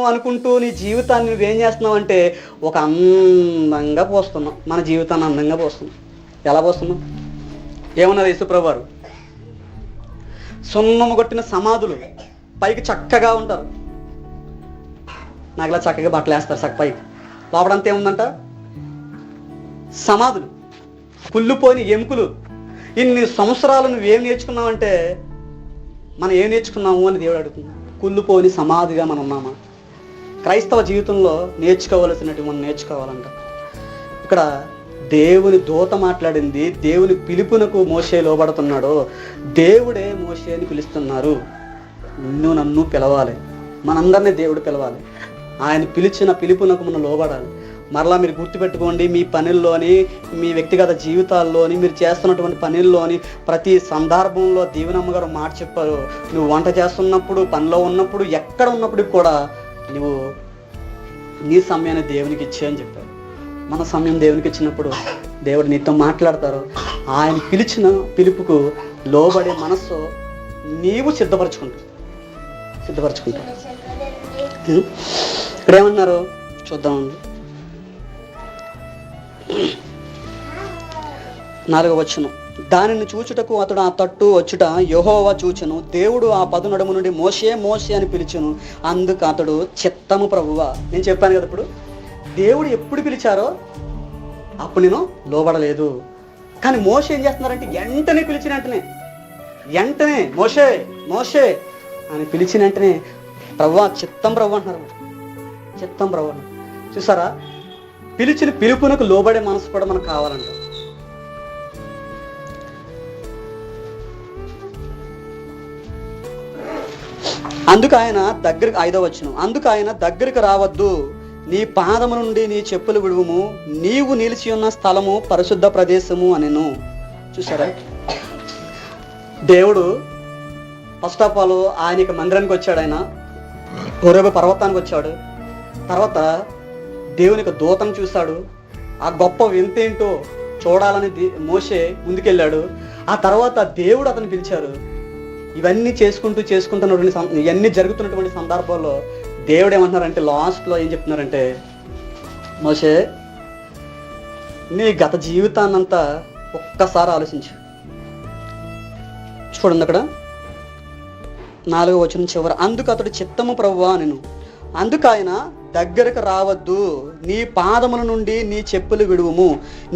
అనుకుంటూ నీ జీవితాన్ని నువ్వేం చేస్తున్నావు అంటే ఒక అందంగా పోస్తున్నావు. మన జీవితాన్ని అందంగా పోస్తున్నాం. ఎలా పోస్తున్నాం? ఏమన్నారు యేసుప్రభు వారు? సున్నము కొట్టిన సమాధులు పైకి చక్కగా ఉంటారు, నాకు ఇలా చక్కగా బట్టలు వేస్తారు చక్క పైకి, లోపడంతా ఏముందంట? సమాధులు, కుళ్ళిపోయిన ఎముకలు. ఇన్ని సంవత్సరాలు నువ్వేం నేర్చుకున్నావంటే, మనం ఏం నేర్చుకున్నాము అని దేవుడు అడుగుతుంది. కుళ్ళిపోని సమాధిగా మనం ఉన్నామా? క్రైస్తవ జీవితంలో నేర్చుకోవలసినట్టు మనం నేర్చుకోవాలంట. ఇక్కడ దేవుని దూత మాట్లాడింది, దేవుని పిలుపునకు మోషే లోబడుతున్నాడు. దేవుడే మోషేని పిలుస్తున్నారు. నిన్ను నన్ను పిలవాలి, మనందరినీ దేవుడు పిలవాలి. ఆయన పిలిచిన పిలుపునకు మనం లోబడాలి. మరలా మీరు గుర్తుపెట్టుకోండి, మీ పనుల్లోని, మీ వ్యక్తిగత జీవితాల్లోని, మీరు చేస్తున్నటువంటి పనుల్లోని ప్రతి సందర్భంలో దీవెనమ్మ గారు మాట చెప్పారు. నువ్వు వంట చేస్తున్నప్పుడు, పనిలో ఉన్నప్పుడు, ఎక్కడ ఉన్నప్పుడు కూడా నువ్వు నీ సమయాన్ని దేవునికి ఇచ్చే అని చెప్పారు. మన సమయం దేవునికి ఇచ్చినప్పుడు దేవుడు నీతో మాట్లాడతారు. ఆయన పిలిచిన పిలుపుకు లోబడే మనస్సు నీవు సిద్ధపరచుకుంటావు. ఇక్కడ ఏమన్నారు చూద్దామండి. 4వ వచనం, దానిని చూచుటకు అతడు ఆ తట్టు వచ్చుట యెహోవా చూచెను. దేవుడు ఆ పదు నడుము నుండి మోషే మోషే అని పిలిచెను. అందుకు అతడు చిత్తము ప్రభువా. నేను చెప్పాను కదా, ఇప్పుడు దేవుడు ఎప్పుడు పిలిచారో అప్పుడు నేను లోబడలేదు. కానీ మోషే ఏం చేస్తున్నారంటే వెంటనే పిలిచిన వెంటనే మోషే మోషే అని పిలిచిన వెంటనే ప్రభువా, చిత్తం ప్రభు అంటున్నారు. చిత్తం ప్రభు అన్నారు. చూసారా, పిలిచిన పిలుపునకు లోబడే మనసు కూడా మనకు కావాలంట. అందుకు ఆయన దగ్గరికి, 5వ వచనం, అందుకు ఆయన దగ్గరికి రావద్దు, నీ పాదము నుండి నీ చెప్పులు విడువుము, నీవు నిలిచి ఉన్న స్థలము పరిశుద్ధ ప్రదేశము అనెను. చూసారా, దేవుడు ఫస్ట్ ఆఫ్ ఆల్ ఆయనకి మందిరానికి వచ్చాడు. ఆయన హోరేబు పర్వతానికి వచ్చాడు. తర్వాత దేవునికి దూతను చూశాడు. ఆ గొప్ప వింతేంటో చూడాలని మోషే ముందుకెళ్ళాడు. ఆ తర్వాత దేవుడు అతను పిలిచారు. ఇవన్నీ చేసుకుంటున్నటువంటి ఇవన్నీ జరుగుతున్నటువంటి సందర్భాల్లో దేవుడు ఏమంటున్నారంటే, లాస్ట్లో ఏం చెప్తున్నారంటే, మోషే నీ గత జీవితాన్నంతా ఒక్కసారి ఆలోచించు. చూడండి అక్కడ 4వ వచనం చివర, అందుకు అతడు చిత్తము ప్రభువా నేను. అందుకు ఆయన దగ్గరకు రావద్దు, నీ పాదముల నుండి నీ చెప్పులు విడువుము,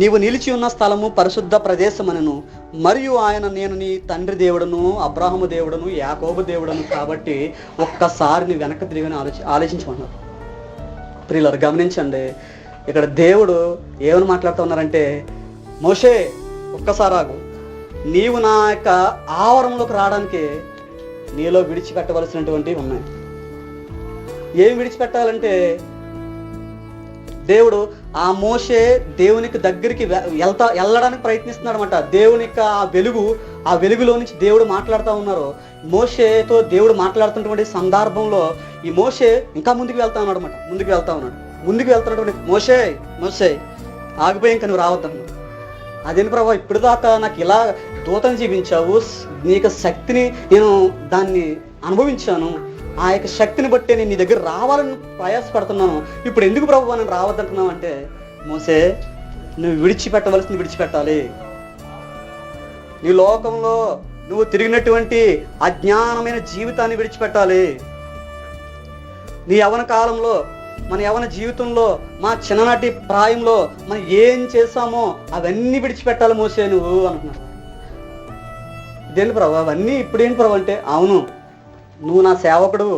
నీవు నిలిచి ఉన్న స్థలము పరిశుద్ధ ప్రదేశమనెను. మరియు ఆయన, నేను నీ తండ్రి దేవుడను, అబ్రాహాము దేవుడను, యాకోబు దేవుడను కాబట్టి ఒక్కసారి నీ వెనక్కి తిరిగి ఆలోచించమన్నారు. ప్రియులారా, గమనించండి, ఇక్కడ దేవుడు ఏమని మాట్లాడుతూ ఉన్నారంటే, మోషే ఒక్కసారి ఆగు, నీవు నా యొక్క ఆవరణలోకి రావడానికి నీలో విడిచిపెట్టవలసినటువంటివి ఉన్నాయి. ఏం విడిచిపెట్టాలంటే, దేవుడు ఆ మోషే దేవునికి దగ్గరికి వెళ్ళడానికి ప్రయత్నిస్తున్నాడు అనమాట. దేవుని యొక్క ఆ వెలుగులో నుంచి దేవుడు మాట్లాడుతూ ఉన్నారు. మోషేతో దేవుడు మాట్లాడుతున్నటువంటి సందర్భంలో ఈ మోషే ఇంకా ముందుకు వెళ్తా ఉన్నాడు అనమాట. ముందుకు వెళ్తున్నటువంటి మోషే మోషే ఆగిపోయి ఇంకా నువ్వు రావద్దన్నాడు. అదేంటి ప్రభావ, ఇప్పుడు దాకా నాకు ఇలా దూతను జీవించావు, నీ యొక్క శక్తిని నేను దాన్ని అనుభవించాను, ఆ యొక్క శక్తిని బట్టి నేను నీ దగ్గర రావాలని ప్రయాసపడుతున్నాను, ఇప్పుడు ఎందుకు ప్రభు నేను రావద్దంటున్నావు అంటే, మోసే నువ్వు విడిచిపెట్టవలసింది విడిచిపెట్టాలి. నీ లోకంలో నువ్వు తిరిగినటువంటి అజ్ఞానమైన జీవితాన్ని విడిచిపెట్టాలి. నీ యవ్వన కాలంలో, మన యవ్వన జీవితంలో, మా చిన్ననాటి ప్రాయంలో మనం ఏం చేసామో అవన్నీ విడిచిపెట్టాలి మోసే నువ్వు అంటున్నాడు. ఇదేంటి ప్రభు, అవన్నీ ఇప్పుడేంటి ప్రభు అంటే, అవును, నువ్వు నా సేవకుడు,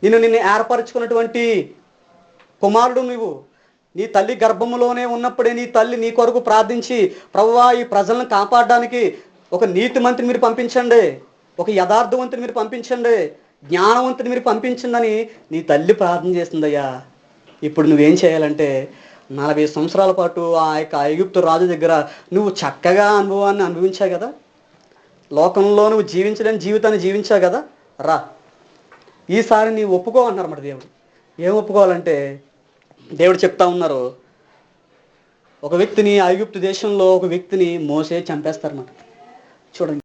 నిన్ను ఏర్పరచుకున్నటువంటి కుమారుడు నువ్వు. నీ తల్లి గర్భములోనే ఉన్నప్పుడే నీ తల్లి నీ కొరకు ప్రార్థించి, ప్రభువా ఈ ప్రజలను కాపాడడానికి ఒక నీతిమంతుని మీరు పంపించండి, ఒక యథార్థవంతుని మీరు పంపించండి, జ్ఞానవంతుని మీరు పంపించండి నీ తల్లి ప్రార్థన చేస్తుందయ్యా. ఇప్పుడు నువ్వేం చేయాలంటే, 40 సంవత్సరాల పాటు ఆ యొక్క ఐగుప్తు రాజు దగ్గర నువ్వు చక్కగా అనుభవాన్ని అనుభవించావు కదా, లోకంలో నువ్వు జీవించలేని జీవితాన్ని జీవించావు కదా, రా ఈసారి నీవు ఒప్పుకో అన్నారు మరి దేవుడు. ఏం ఒప్పుకోవాలంటే, దేవుడు చెప్తా ఉన్నారు, ఒక వ్యక్తిని ఐగుప్తు దేశంలో ఒక వ్యక్తిని మోసే చంపేస్తారన్నమాట. చూడండి.